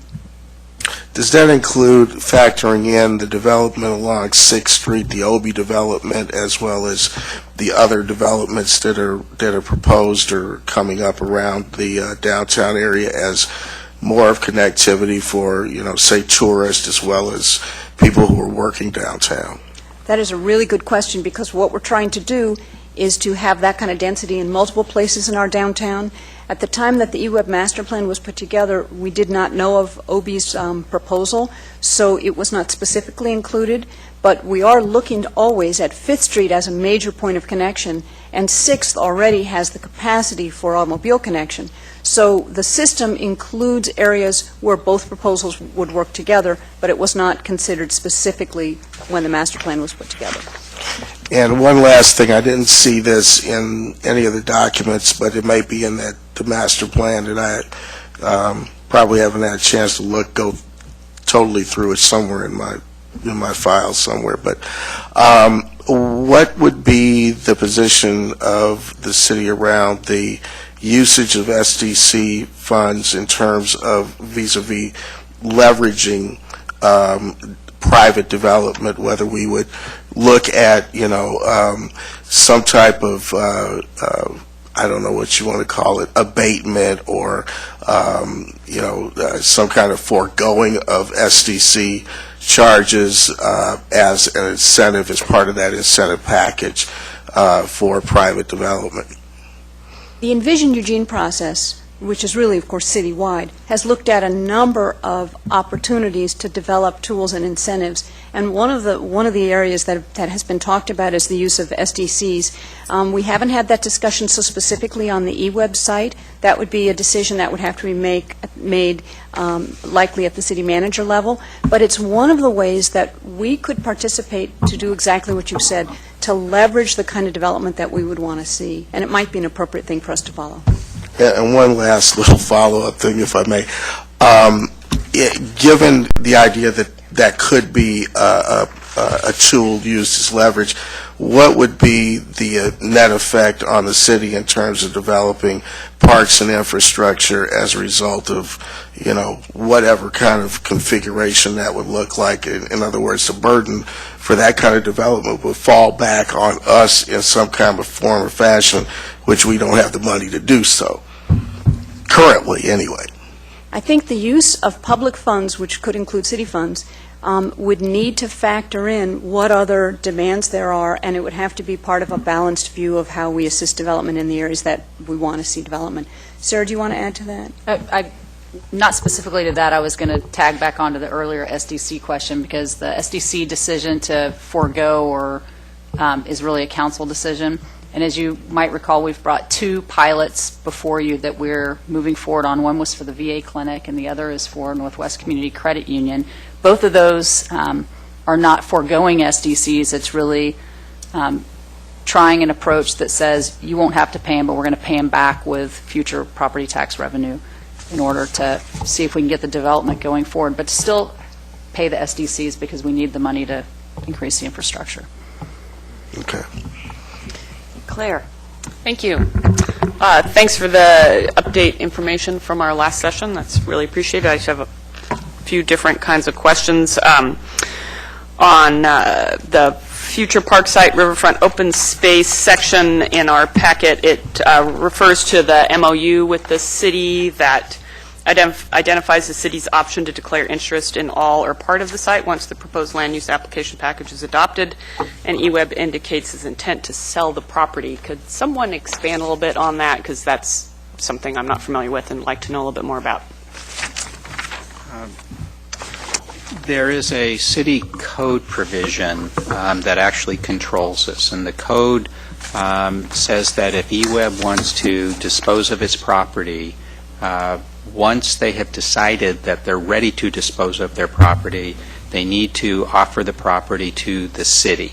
Does that include factoring in the development along 6th Street, the Obie development, as well as the other developments that are proposed or coming up around the downtown area as more of connectivity for, say, tourists as well as people who are working downtown? That is a really good question, because what we're trying to do is to have that kind of density in multiple places in our downtown. At the time that the eWeb master plan was put together, we did not know of Obie's proposal, so it was not specifically included, but we are looking always at 5th Street as a major point of connection, and 6th already has the capacity for automobile connection. So the system includes areas where both proposals would work together, but it was not considered specifically when the master plan was put together. And one last thing, I didn't see this in any of the documents, but it may be in the master plan that I probably haven't had a chance to go totally through it somewhere in my file somewhere. But what would be the position of the city around the usage of SDC funds in terms of vis-a-vis leveraging private development, whether we would look at, some type of, I don't know what you want to call it, abatement or, some kind of foregoing of SDC charges as an incentive, as part of that incentive package for private development. The Envision Eugene process, which is really, of course, citywide, has looked at a number of opportunities to develop tools and incentives. And one of the areas that has been talked about is the use of SDCs. We haven't had that discussion so specifically on the eWeb site. That would be a decision that would have to be made likely at the city manager level. But it's one of the ways that we could participate to do exactly what you said, to leverage the kind of development that we would want to see. And it might be an appropriate thing for us to follow. And one last little follow-up thing, if I may. Given the idea that that could be a tool used as leverage, what would be the net effect on the city in terms of developing parks and infrastructure as a result of, whatever kind of configuration that would look like? In other words, the burden for that kind of development would fall back on us in some kind of form or fashion, which we don't have the money to do so. Currently, anyway. I think the use of public funds, which could include city funds, would need to factor in what other demands there are, and it would have to be part of a balanced view of how we assist development in the areas that we want to see development. Sarah, do you want to add to that? Not specifically to that. I was going to tag back onto the earlier SDC question, because the SDC decision to forego is really a council decision. And as you might recall, we've brought 2 pilots before you that we're moving forward on. One was for the VA clinic, and the other is for Northwest Community Credit Union. Both of those are not foregoing SDCs. It's really trying an approach that says you won't have to pay them, but we're going to pay them back with future property tax revenue in order to see if we can get the development going forward, but to still pay the SDCs because we need the money to increase the infrastructure. Okay. Claire. Thank you. Thanks for the update information from our last session. That's really appreciated. I just have a few different kinds of questions on the future Parkside Riverfront open space section in our packet. It refers to the MOU with the city that identifies the city's option to declare interest in all or part of the site once the proposed land use application package is adopted, and eWeb indicates its intent to sell the property. Could someone expand a little bit on that, because that's something I'm not familiar with and like to know a little bit more about? There is a city code provision that actually controls this, and the code says that if eWeb wants to dispose of its property, once they have decided that they're ready to dispose of their property, they need to offer the property to the city.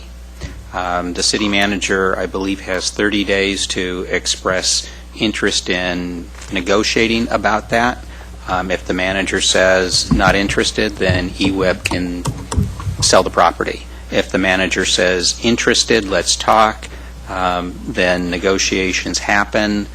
The city manager, I believe, has 30 days to express interest in negotiating about that. If the manager says not interested, then eWeb can sell the property. If the manager says interested, let's talk, then negotiations happen.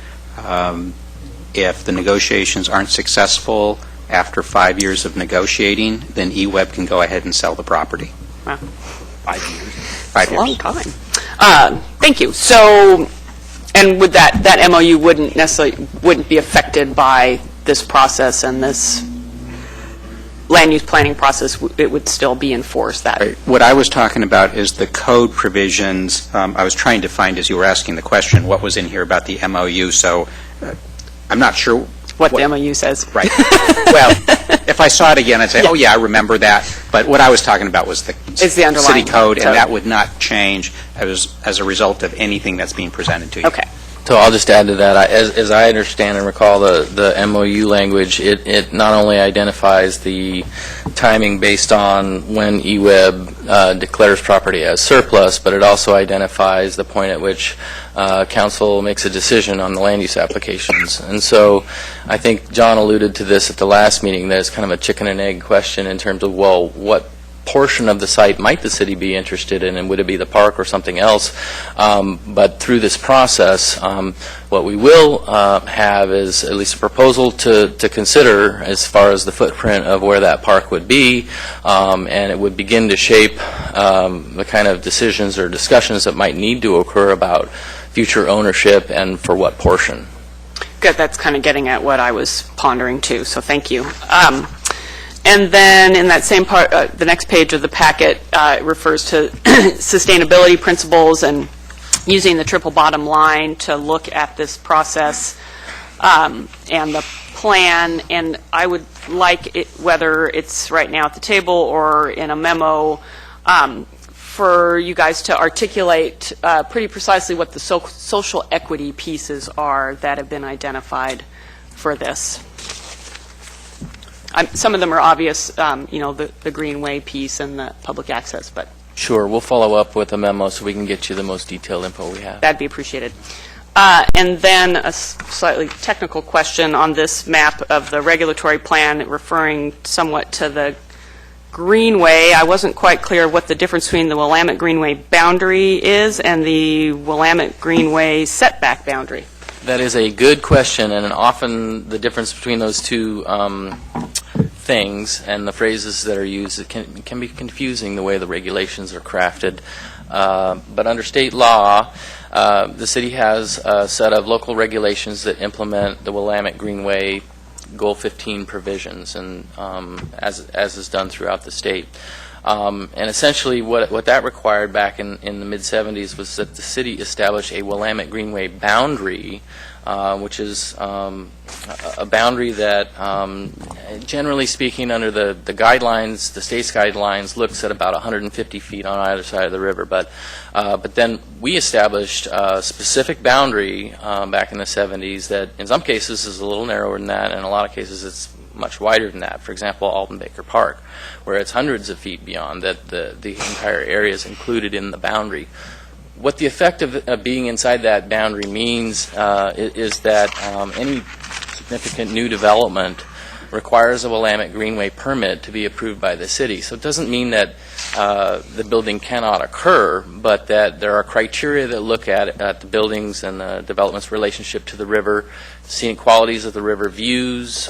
If the negotiations aren't successful after 5 years of negotiating, then eWeb can go ahead and sell the property. Wow. 5 years. 5 That's a years. long time. Thank you. So, and would that MOU wouldn't be affected by this process and this land use planning process? It would still be enforced. That Right. What I was talking about is the code provisions. I was trying to find, as you were asking the question, what was in here about the MOU, so I'm not sure what the MOU says. Right. Well, if I saw it again, I'd say, oh, yeah, I remember that. But what I was talking about was the It's the underlying city code, code. and that would not change as a result of anything that's being presented to you. Okay. So I'll just add to that. As I understand and recall the MOU language, it not only identifies the timing based on when eWeb declares property as surplus, but it also identifies the point at which council makes a decision on the land use applications. And so I think John alluded to this at the last meeting, that it's kind of a chicken and egg question in terms of, well, what portion of the site might the city be interested in, and would it be the park or something else? But through this process, what we will have is at least a proposal to consider as far as the footprint of where that park would be, and it would begin to shape the kind of decisions or discussions that might need to occur about future ownership and for what portion. Good. That's kind of getting at what I was pondering too. So thank you. And then in that same part, the next page of the packet refers to sustainability principles and using the triple bottom line to look at this process and the plan. And I would like it, whether it's right now at the table or in a memo, for you guys to articulate pretty precisely what the social equity pieces are that have been identified for this. Some of them are obvious, the Greenway piece and the public access, but Sure, we'll follow up with a memo so we can get you the most detailed info we have. that'd be appreciated. And then a slightly technical question on this map of the regulatory plan, referring somewhat to the Greenway. I wasn't quite clear what the difference between the Willamette Greenway boundary is and the Willamette Greenway setback boundary. That is a good question, and often the difference between those two things and the phrases that are used, it can be confusing the way the regulations are crafted. But under state law, the city has a set of local regulations that implement the Willamette Greenway Goal 15 provisions, and as is done throughout the state. And essentially what that required back in the mid-'70s was that the city establish a Willamette Greenway boundary, which is a boundary that, generally speaking, under the guidelines, the state's guidelines, looks at about 150 feet on either side of the river. But then we established a specific boundary back in the 70s that, in some cases, is a little narrower than that, and in a lot of cases, it's much wider than that. For example, Alton Baker Park, where it's hundreds of feet beyond that the entire area is included in the boundary. What the effect of being inside that boundary means is that any significant new development requires a Willamette Greenway permit to be approved by the city. So it doesn't mean that the building cannot occur, but that there are criteria that look at the buildings and the development's relationship to the river, scenic qualities of the river views,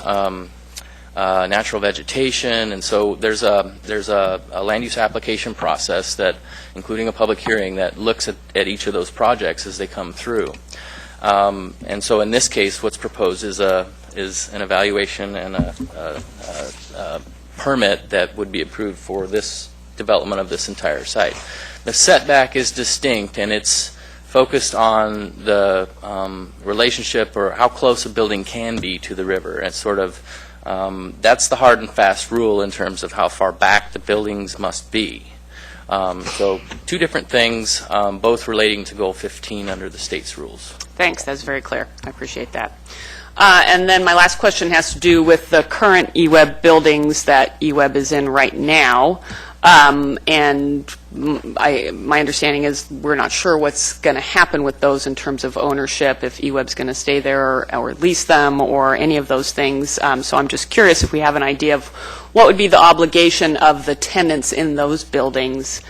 natural vegetation, and so there's a land use application process that, including a public hearing, that looks at each of those projects as they come through. And so in this case, what's proposed is an evaluation and a permit that would be approved for this development of this entire site. The setback is distinct, and it's focused on the relationship or how close a building can be to the river. It's sort of That's the hard and fast rule in terms of how far back the buildings must be. So two different things, both relating to Goal 15 under the state's rules. Thanks, that's very clear. I appreciate that. And then my last question has to do with the current eWeb buildings that eWeb is in right now. And my understanding is we're not sure what's going to happen with those in terms of ownership, if eWeb's going to stay there or lease them or any of those things. So I'm just curious if we have an idea of what would be the obligation of the tenants in those buildings.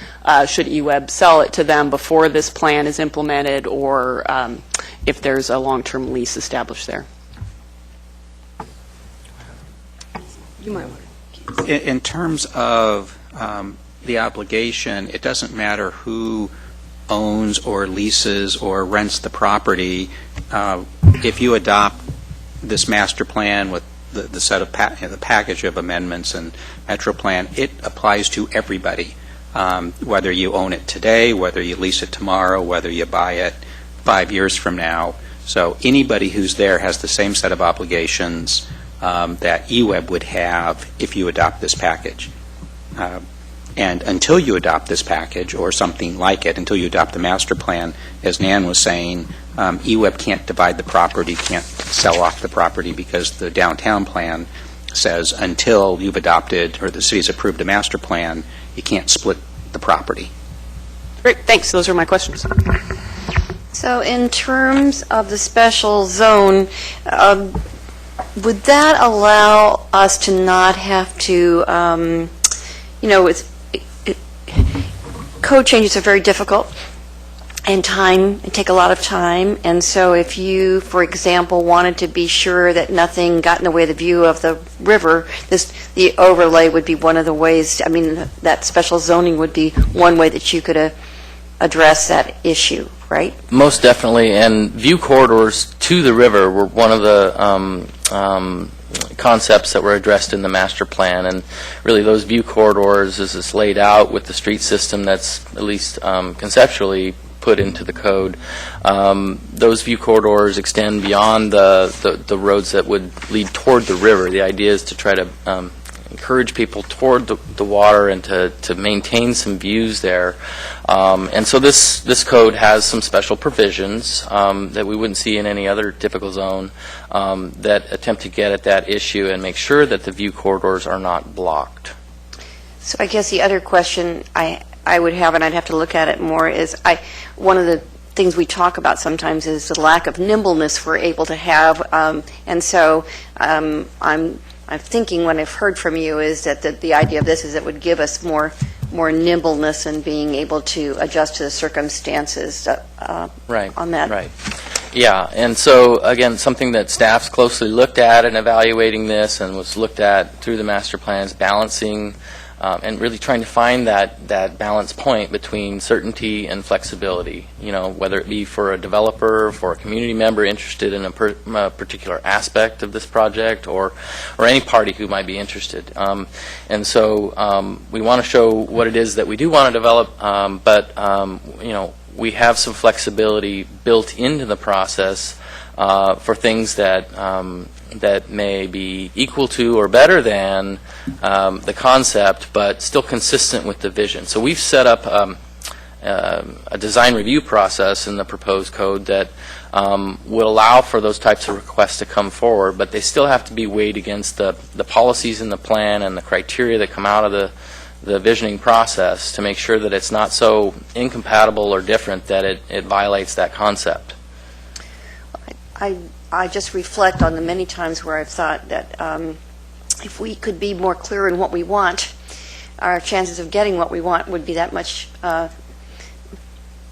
Should eWeb sell it to them before this plan is implemented, or if there's a long-term lease established there? You might want In terms of the obligation, it doesn't matter who owns or leases or rents the property. If you adopt this master plan with the set of the package of amendments and Metro Plan, it applies to everybody, whether you own it today, whether you lease it tomorrow, whether you buy it 5 years from now. So anybody who's there has the same set of obligations that eWeb would have if you adopt this package. And until you adopt this package or something like it, until you adopt the master plan, as Nan was saying, eWeb can't divide the property, can't sell off the property, because the downtown plan says until you've adopted or the city's approved a master plan, you can't split the property. Great, thanks. Those are my questions. So in terms of the special zone, would that allow us to not have to, code changes are very difficult and take a lot of time. And so if you, for example, wanted to be sure that nothing got in the way of the view of the river, the overlay would be one of the ways, that special zoning would be one way that you could address that issue, right? Most definitely, and view corridors to the river were one of the concepts that were addressed in the master plan, and really those view corridors, as it's laid out with the street system that's at least conceptually put into the code, those view corridors extend beyond the roads that would lead toward the river. The idea is to try to encourage people toward the water and to maintain some views there. And so this code has some special provisions that we wouldn't see in any other typical zone that attempt to get at that issue and make sure that the view corridors are not blocked. So I guess the other question I would have, and I'd have to look at it more, is one of the things we talk about sometimes is the lack of nimbleness we're able to have. And so I'm thinking, what I've heard from you is that the idea of this is it would give us more nimbleness in being able to adjust to the circumstances Right. on that. Right. Yeah, and so again, something that staff's closely looked at in evaluating this and was looked at through the master plans, balancing and really trying to find that balance point between certainty and flexibility, whether it be for a developer, for a community member interested in a particular aspect of this project, or any party who might be interested. And so we want to show what it is that we do want to develop, but we have some flexibility built into the process for things that may be equal to or better than the concept, but still consistent with the vision. So we've set up a design review process in the proposed code that would allow for those types of requests to come forward, but they still have to be weighed against the policies in the plan and the criteria that come out of the visioning process to make sure that it's not so incompatible or different that it violates that concept. I just reflect on the many times where I've thought that if we could be more clear in what we want, our chances of getting what we want would be that much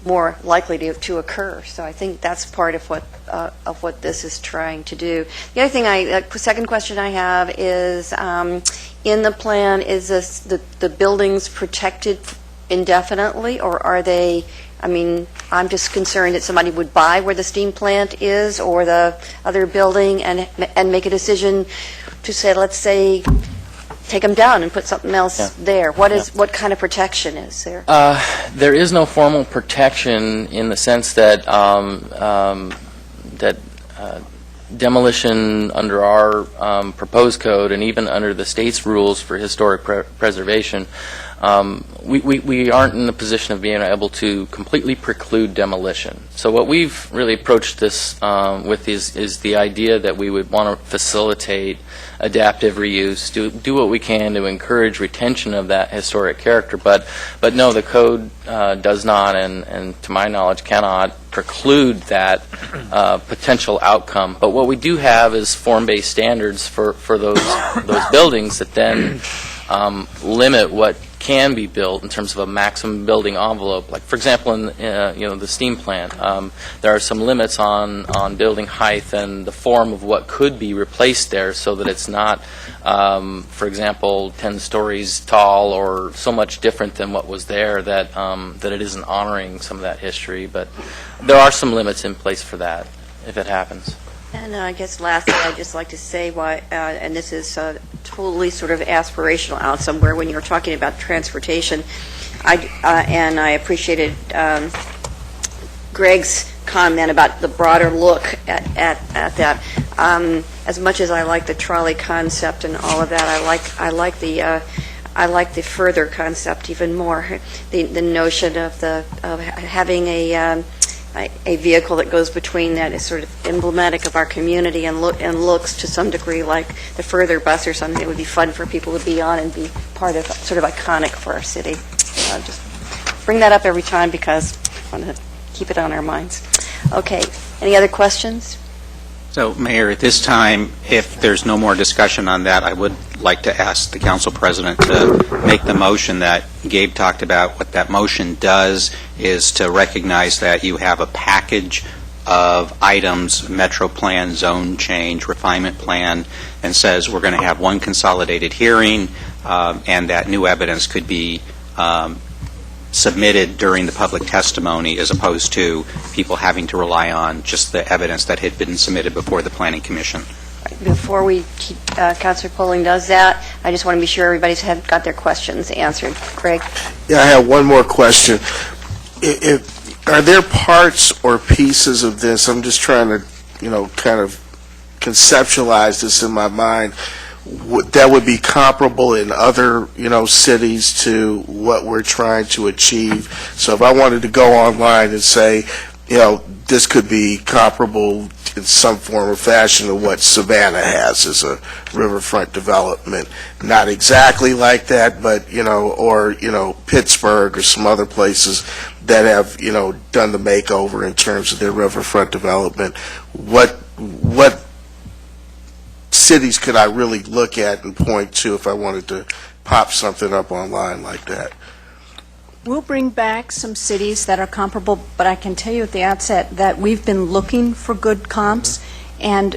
more likely to occur. So I think that's part of what this is trying to do. The other thing, second question I have is, in the plan, is the buildings protected indefinitely, or are they? I'm just concerned that somebody would buy where the steam plant is or the other building and make a decision to say, let's say, take them down and put something else there. What kind of protection is there? There is no formal protection in the sense that demolition under our proposed code and even under the state's rules for historic preservation, we aren't in the position of being able to completely preclude demolition. So what we've really approached this with is the idea that we would want to facilitate adaptive reuse, do what we can to encourage retention of that historic character. But no, the code does not, and to my knowledge, cannot preclude that potential outcome. But what we do have is form-based standards for those buildings that then limit what can be built in terms of a maximum building envelope. Like, for example, in the steam plant, there are some limits on building height and the form of what could be replaced there, so that it's not, for example, 10 stories tall or so much different than what was there that that it isn't honoring some of that history. But there are some limits in place for that if it happens. And I guess lastly, I'd just like to say why, and this is totally sort of aspirational out somewhere, when you were talking about transportation, and I appreciated Greg's comment about the broader look at that. As much as I like the trolley concept and all of that, I like the further concept even more. The notion of having a vehicle that goes between that is sort of emblematic of our community and looks to some degree like the further bus or something that would be fun for people to be on and be part of, sort of iconic for our city. Just bring that up every time because I want to keep it on our minds. Okay, any other questions? So, Mayor, at this time, if there's no more discussion on that, I would like to ask the council president to make the motion that Gabe talked about. What that motion does is to recognize that you have a package of items, metro plan, zone change, refinement plan, and says we're going to have one consolidated hearing, and that new evidence could be submitted during the public testimony, as opposed to people having to rely on just the evidence that had been submitted before the Planning Commission. Before Councilor Polling does that, I just want to be sure everybody's got their questions answered. Greg? Yeah, I have one more question. Are there parts or pieces of this, I'm just trying to, kind of conceptualize this in my mind, that would be comparable in other, cities to what we're trying to achieve? So if I wanted to go online and say, this could be comparable in some form or fashion to what Savannah has as a riverfront development. Not exactly like that, but, or, Pittsburgh or some other places that have, done the makeover in terms of their riverfront development. What cities could I really look at and point to if I wanted to pop something up online like that? We'll bring back some cities that are comparable, but I can tell you at the outset that we've been looking for good comps, and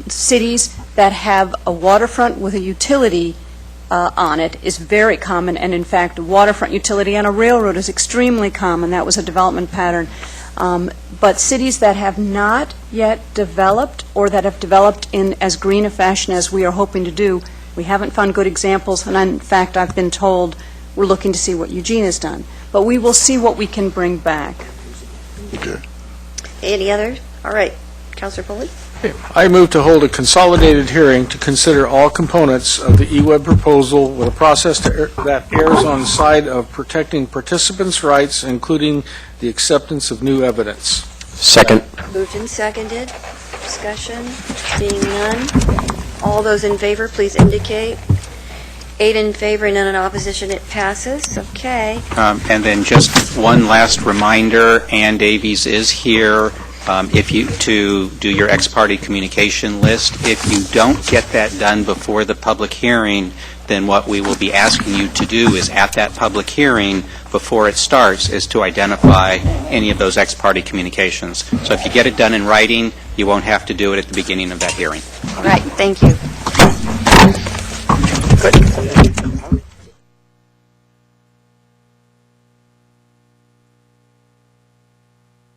cities that have a waterfront with a utility on it is very common, and in fact, a waterfront utility on a railroad is extremely common. That was a development pattern. But cities that have not yet developed, or that have developed in as green a fashion as we are hoping to do, we haven't found good examples, and in fact, I've been told we're looking to see what Eugene has done. But we will see what we can bring back. Okay. Any others? All right. Councilor Pulley? I move to hold a consolidated hearing to consider all components of the eWeb proposal with a process that errs on the side of protecting participants' rights, including the acceptance of new evidence. Second. Moved and seconded. Discussion? Seeing none. All those in favor, please indicate. 8 in favor, none in opposition. It passes. Okay. And then just one last reminder, Ann Davies is here to do your ex-parte communication list. If you don't get that done before the public hearing, then what we will be asking you to do is at that public hearing, before it starts, is to identify any of those ex-parte communications. So if you get it done in writing, you won't have to do it at the beginning of that hearing. All right. Thank you.